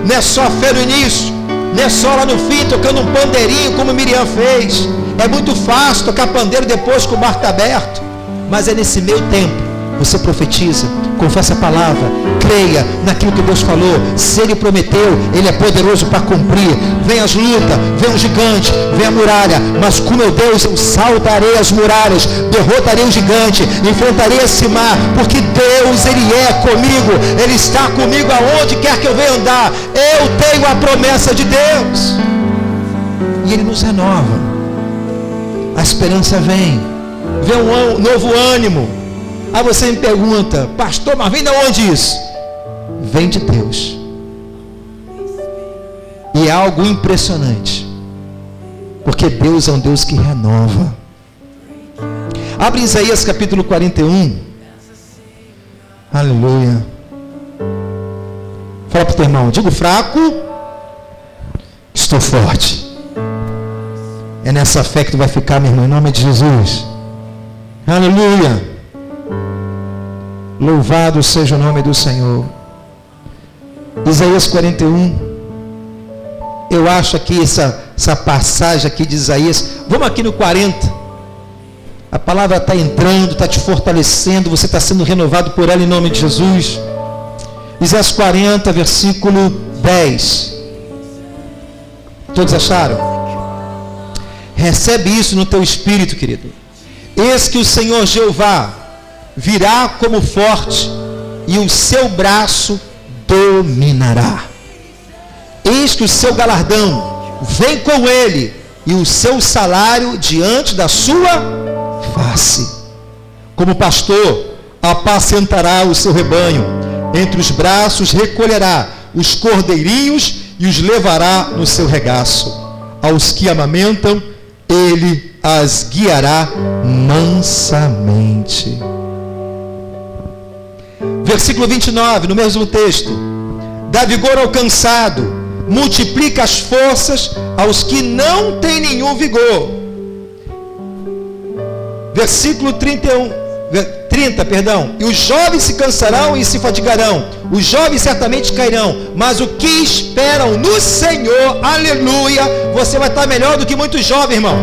não é só fé no início, não é só lá no fim tocando um pandeirinho como Miriam fez. É muito fácil tocar pandeiro depois que o barco está aberto, mas é nesse meio tempo você profetiza, confessa a palavra, creia naquilo que Deus falou. Se Ele prometeu, Ele é poderoso para cumprir. Vem as lutas, vem o gigante, vem a muralha, mas com meu Deus eu saltarei as muralhas, derrotarei o gigante, enfrentarei esse mar, porque Deus, Ele é comigo, Ele está comigo aonde quer que eu venha andar. Eu tenho a promessa de Deus, e Ele nos renova. A esperança vem um novo ânimo. Aí você me pergunta: pastor, mas vem de onde isso? Vem de Deus. E é algo impressionante, porque Deus é um Deus que renova. Abre Isaías capítulo 41. Aleluia. Fala para o teu irmão: digo fraco, estou forte. É nessa fé que tu vai ficar, meu irmão, em nome de Jesus. Aleluia. Louvado seja o nome do Senhor. Isaías 41. Eu acho aqui essa passagem aqui de Isaías. Vamos aqui no 40. A palavra está entrando, está te fortalecendo. Você está sendo renovado por ela em nome de Jesus. Isaías 40, versículo 10. Todos acharam? Recebe isso no teu espírito, querido. Eis que o Senhor Jeová virá como forte, e o seu braço dominará. Eis que o seu galardão vem com ele, e o seu salário diante da sua face. Como pastor, apacentará o seu rebanho, entre os braços recolherá os cordeirinhos e os levará no seu regaço. Aos que amamentam, Ele as guiará mansamente. Versículo 29, no mesmo texto: dá vigor ao cansado, multiplica as forças aos que não têm nenhum vigor. Versículo 30, e os jovens se cansarão e se fatigarão, os jovens certamente cairão, mas o que esperam no Senhor, aleluia, você vai estar melhor do que muitos jovens, irmão,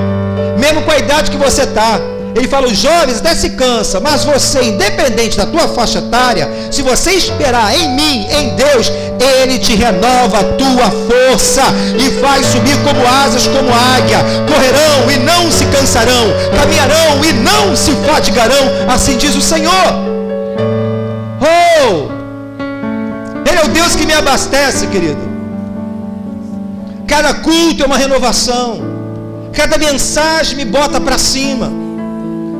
mesmo com a idade que você está. Ele fala, os jovens até se cansam, mas você, independente da tua faixa etária, se você esperar em mim, em Deus, Ele te renova a tua força e faz subir como asas, como águia. Correrão e não se cansarão, caminharão e não se fatigarão, assim diz o Senhor. Oh! Ele é o Deus que me abastece, querido. Cada culto é uma renovação, cada mensagem me bota para cima,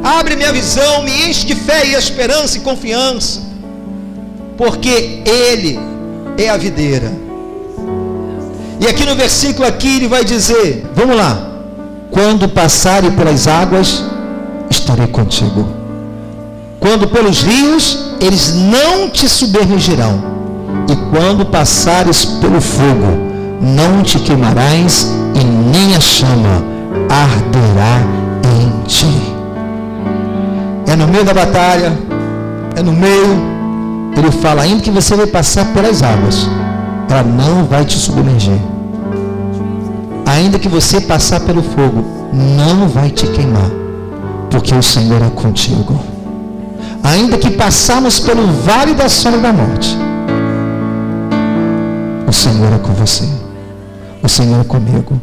abre minha visão, me enche de fé e esperança e confiança, porque Ele é a videira. E aqui no versículo aqui ele vai dizer, vamos lá: quando passarem pelas águas, estarei contigo. Quando pelos rios, eles não te submergirão. E quando passares pelo fogo, não te queimarás, e nem a chama arderá em ti. É no meio da batalha, é no meio, ele fala, ainda que você vai passar pelas águas, ela não vai te submergir. Ainda que você passar pelo fogo, não vai te queimar, porque o Senhor é contigo. Ainda que passarmos pelo vale da sombra da morte, o Senhor é com você, o Senhor é comigo.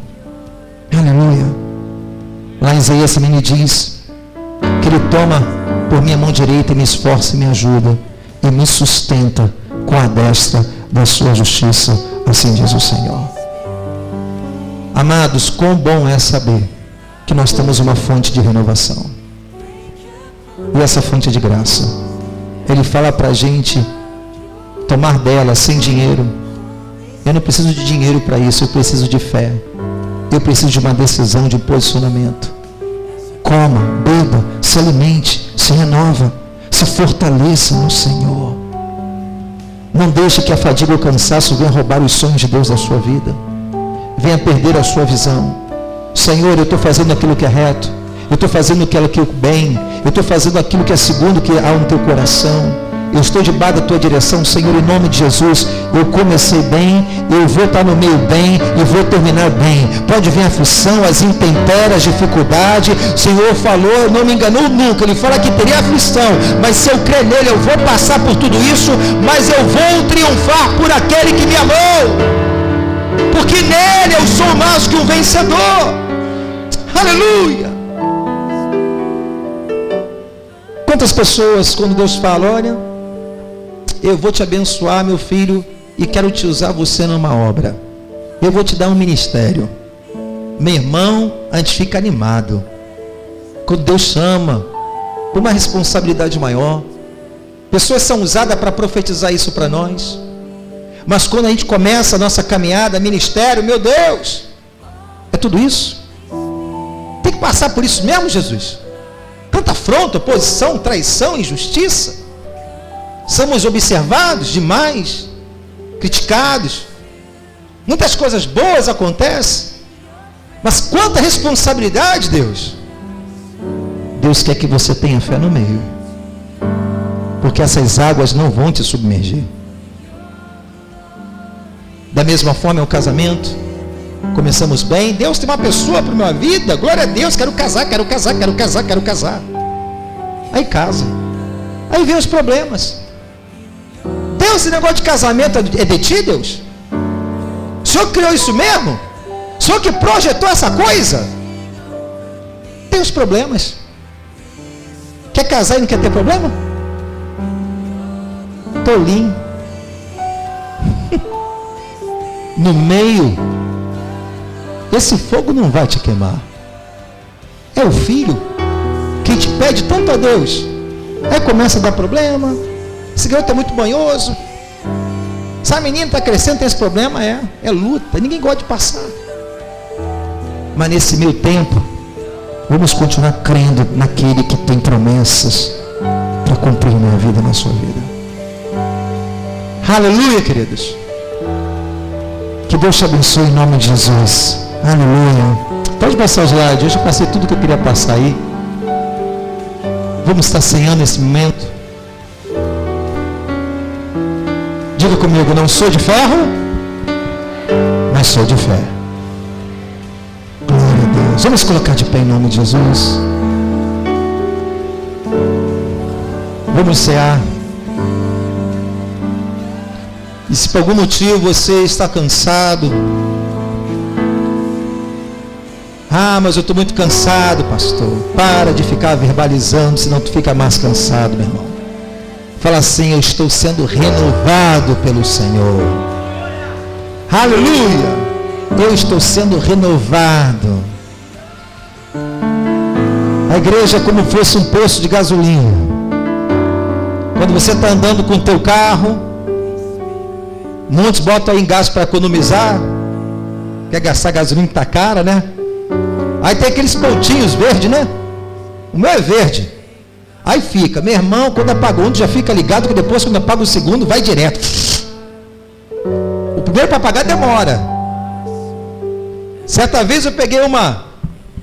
Aleluia. Lá em Isaías também me diz que Ele toma por minha mão direita e me esforça e me ajuda e me sustenta com a destra da sua justiça, assim diz o Senhor. Amados, quão bom é saber que nós temos uma fonte de renovação, e essa fonte é de graça. Ele fala para a gente tomar dela sem dinheiro. Eu não preciso de dinheiro para isso, eu preciso de fé, eu preciso de uma decisão, de um posicionamento. Coma, beba, se alimente, se renova, se fortaleça no Senhor. Não deixe que a fadiga ou o cansaço venha roubar os sonhos de Deus da sua vida, venha perder a sua visão. Senhor, eu estou fazendo aquilo que é reto, eu estou fazendo aquilo que é bem, eu estou fazendo aquilo que é segundo que há no teu coração. Eu estou debaixo da tua direção, Senhor, em nome de Jesus. Eu comecei bem, eu vou estar no meio bem e vou terminar bem. Pode vir a aflição, as intempéries, a dificuldade. O Senhor falou, não me enganou nunca. Ele fala que teria aflição, mas se eu crer nele, eu vou passar por tudo isso, mas eu vou triunfar por aquele que me amou, porque nele eu sou mais que um vencedor. Aleluia. Quantas pessoas, quando Deus fala, olha, eu vou te abençoar, meu filho, e quero te usar você numa obra, eu vou te dar um ministério. Meu irmão, a gente fica animado quando Deus chama por uma responsabilidade maior. Pessoas são usadas para profetizar isso para nós, mas quando a gente começa a nossa caminhada, ministério, meu Deus, é tudo isso? Tem que passar por isso mesmo, Jesus? Tanta afronta, oposição, traição, injustiça. Somos observados demais, criticados. Muitas coisas boas acontecem, mas quanta responsabilidade, Deus. Deus quer que você tenha fé no meio, porque essas águas não vão te submergir. Da mesma forma é o casamento. Começamos bem, Deus tem uma pessoa para a minha vida, glória a Deus, quero casar. Aí casa, aí vem os problemas. Deus, esse negócio de casamento é de ti, Deus? O Senhor criou isso mesmo? O Senhor que projetou essa coisa? Tem os problemas. Quer casar e não quer ter problema? Tolinho. No meio, esse fogo não vai te queimar. É o filho que te pede tanto a Deus. Aí começa a dar problema. Esse garoto é muito banhoso. Essa menina está crescendo, tem esse problema. É luta. Ninguém gosta de passar. Mas nesse meio tempo, Vamos continuar crendo naquele que tem promessas para cumprir na minha vida, na sua vida. Aleluia, queridos. Que Deus te abençoe em nome de Jesus. Aleluia. Pode passar o slide. Eu já passei tudo que eu queria passar aí. Vamos estar ceando nesse momento. Diga comigo, não sou de ferro, mas sou de fé. Glória a Deus. Vamos colocar de pé em nome de Jesus. Vamos cear. E se por algum motivo você está cansado, mas eu estou muito cansado, pastor. Para de ficar verbalizando, senão tu fica mais cansado, meu irmão. Fala assim, eu estou sendo renovado pelo Senhor. Aleluia! Eu estou sendo renovado. A igreja é como fosse um posto de gasolina. Quando você está andando com o teu carro, muitos botam aí em gás para economizar. Quer gastar gasolina que está cara, né? Aí tem aqueles pontinhos verdes, né? O meu é verde. Aí fica, meu irmão, quando apaga um, já fica ligado, que depois quando apaga o segundo, vai direto. O primeiro para apagar demora. Certa vez eu peguei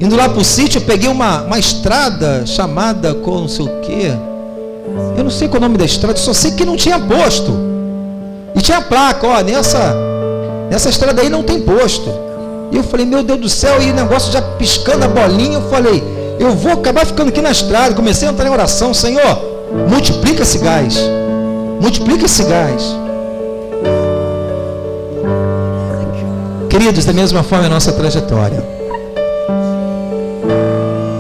indo lá para o sítio, eu peguei uma estrada chamada com não sei o quê. Eu não sei qual é o nome da estrada, só sei que não tinha posto. E tinha placa, ó, nessa estrada aí não tem posto. E eu falei, meu Deus do céu, e o negócio já piscando a bolinha, eu falei, eu vou acabar ficando aqui na estrada. Comecei a entrar em oração, Senhor, multiplica esse gás. Multiplica esse gás. Queridos, da mesma forma é a nossa trajetória.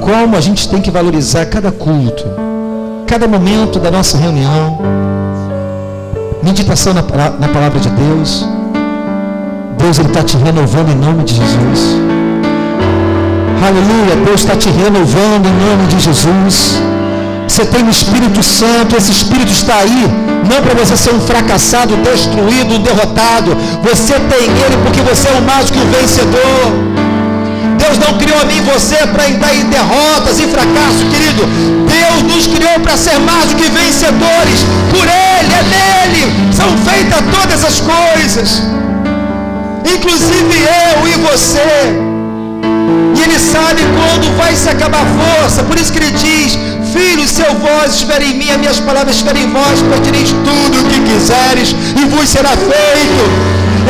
Como a gente tem que valorizar cada culto, cada momento da nossa reunião, meditação na palavra de Deus. Deus, Ele está te renovando em nome de Jesus. Aleluia, Deus está te renovando em nome de Jesus. Você tem o Espírito Santo, esse Espírito está aí, não para você ser um fracassado, destruído, um derrotado. Você tem Ele porque você é mais que o vencedor. Deus não criou a mim e você para entrar em derrotas e fracasso, querido. Deus nos criou para ser mais do que vencedores. Por Ele, é nele, são feitas todas as coisas. Inclusive eu e você. E Ele sabe quando vai se acabar a força. Por isso que Ele diz, filhos, se vós estiverem em mim, as minhas palavras estiverem em vós, pedireis tudo o que quiseres e vos será feito.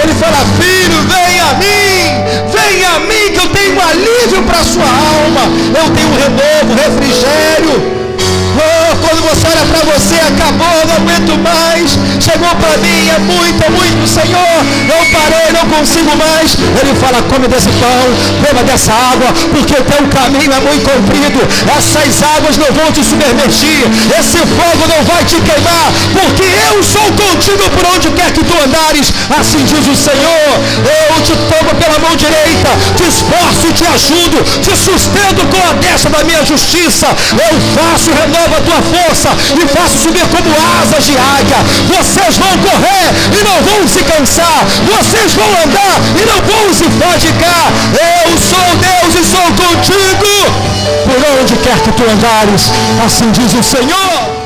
Ele fala, filho, venha a mim, que eu tenho um alívio para a sua alma. Eu tenho um renovo, refrigério. Quando você olha para você, acabou, não aguento mais, chegou para mim, é muito, Senhor, eu parei, não consigo mais. Ele fala, come desse pão, beba dessa água, porque o teu caminho é muito comprido. Essas águas não vão te submergir, esse fogo não vai te queimar, porque eu sou contigo por onde quer que tu andares. Assim diz o Senhor, eu te tomo pela mão direita, te esforço e te ajudo, te sustento com a destra da minha justiça. Eu faço, renovo a tua força e faço subir como asas de águia. Vocês vão correr e não vão se cansar, vocês vão andar e não vão se fadigar. Eu sou Deus e sou contigo por onde quer que tu andares. Assim diz o Senhor.